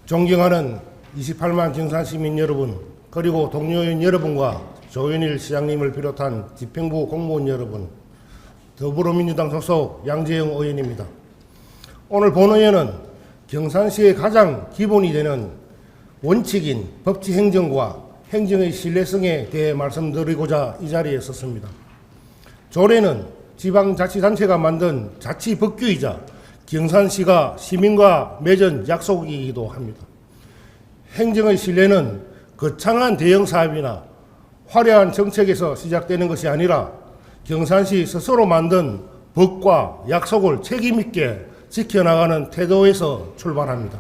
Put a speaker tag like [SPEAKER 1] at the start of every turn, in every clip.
[SPEAKER 1] 존경하는 28만 경산시민 여러분, 그리고 동료인 여러분과 조현일 시장님을 비롯한 집행부 공무원 여러분, 더불어민주당 소속 양재영 의원입니다. 오늘 본 의원은 경산시의 가장 기본이 되는 원칙인 법치 행정과 행정의 신뢰성에 대해 말씀드리고자 이 자리에 섰습니다. 조례는 지방자치단체가 만든 자치법규이자 경산시가 시민과 맺은 약속이기도 합니다. 행정의 신뢰는 거창한 대형 사업이나 화려한 정책에서 시작되는 것이 아니라 경산시 스스로 만든 법과 약속을 책임있게 지켜나가는 태도에서 출발합니다.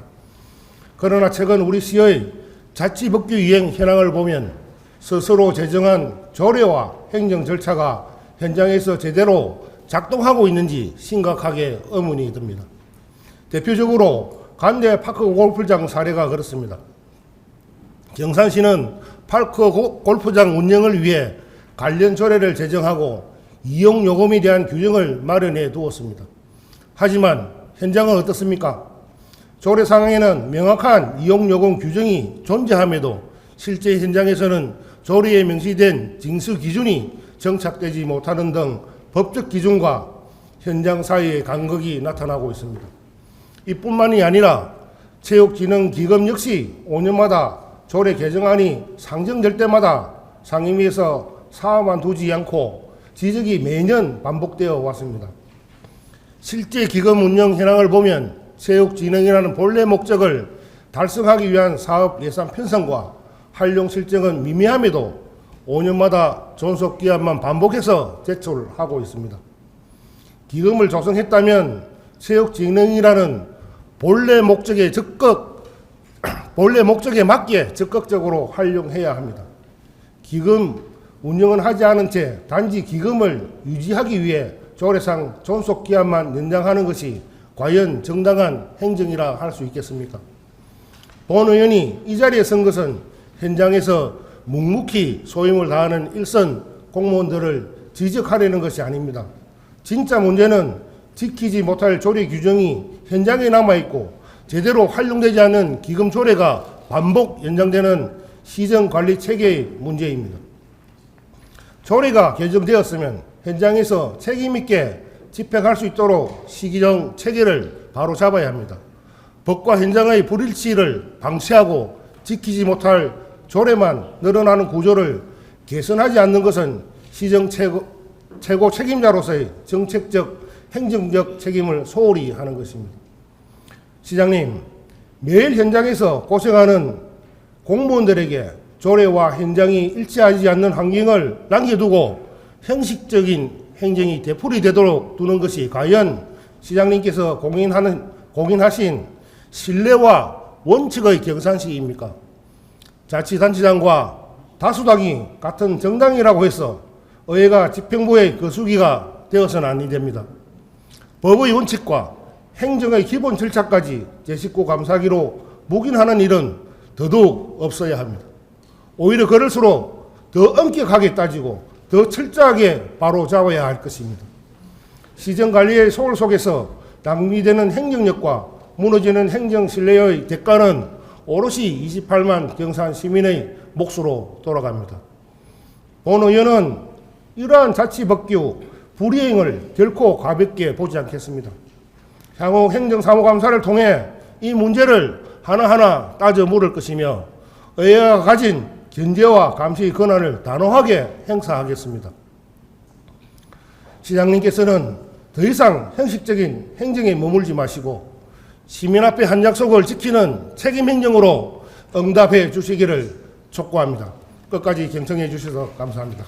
[SPEAKER 1] 그러나 최근 우리 시의 자치법규 이행 현황을 보면 스스로 제정한 조례와 행정 절차가 현장에서 제대로 작동하고 있는지 심각하게 의문이 듭니다. 대표적으로 간대 파크 골프장 사례가 그렇습니다. 경산시는 파크 골프장 운영을 위해 관련 조례를 제정하고 이용 요금에 대한 규정을 마련해 두었습니다. 하지만 현장은 어떻습니까? 조례 상황에는 명확한 이용 요금 규정이 존재함에도 실제 현장에서는 조례에 명시된 징수 기준이 정착되지 못하는 등 법적 기준과 현장 사이의 간극이 나타나고 있습니다. 이뿐만이 아니라 체육진흥기금 역시 5년마다 조례 개정안이 상정될 때마다 상임위에서 사업만 두지 않고 지적이 매년 반복되어 왔습니다. 실제 기금 운영 현황을 보면 체육진흥이라는 본래 목적을 달성하기 위한 사업 예산 편성과 활용 실정은 미미함에도 5년마다 존속기한만 반복해서 제출하고 있습니다. 기금을 조성했다면 체육진흥이라는 본래 목적에 맞게 적극적으로 활용해야 합니다. 기금 운영은 하지 않은 채 단지 기금을 유지하기 위해 조례상 존속기한만 연장하는 것이 과연 정당한 행정이라 할 수 있겠습니까? 본 의원이 이 자리에 선 것은 현장에서 묵묵히 소임을 다하는 일선 공무원들을 지적하려는 것이 아닙니다. 진짜 문제는 지키지 못할 조례 규정이 현장에 남아있고 제대로 활용되지 않는 기금 조례가 반복 연장되는 시정관리 체계의 문제입니다. 조례가 개정되었으면 현장에서 책임있게 집행할 수 있도록 시기적 체계를 바로 잡아야 합니다. 법과 현장의 불일치를 방치하고 지키지 못할 조례만 늘어나는 구조를 개선하지 않는 것은 시정 최고 책임자로서의 정책적, 행정적 책임을 소홀히 하는 것입니다. 시장님, 매일 현장에서 고생하는 공무원들에게 조례와 현장이 일치하지 않는 환경을 남겨두고 형식적인 행정이 되풀이되도록 두는 것이 과연 시장님께서 공인하신 신뢰와 원칙의 경산시입니까? 자치단체장과 다수당이 같은 정당이라고 해서 의회가 집행부의 거수기가 되어서는 아니 됩니다. 법의 원칙과 행정의 기본 절차까지 제19 감사기로 묵인하는 일은 더더욱 없어야 합니다. 오히려 그럴수록 더 엄격하게 따지고 더 철저하게 바로 잡아야 할 것입니다. 시정관리의 소홀 속에서 낭비되는 행정력과 무너지는 행정 신뢰의 대가는 오롯이 28만 경산 시민의 몫으로 돌아갑니다. 본 의원은 이러한 자치법규 불이행을 결코 가볍게 보지 않겠습니다. 향후 행정사무감사를 통해 이 문제를 하나하나 따져 물을 것이며 의회가 가진 견제와 감시 권한을 단호하게 행사하겠습니다. 시장님께서는 더 이상 형식적인 행정에 머물지 마시고 시민 앞에 한 약속을 지키는 책임 행정으로 응답해 주시기를 촉구합니다. 끝까지 경청해 주셔서 감사합니다.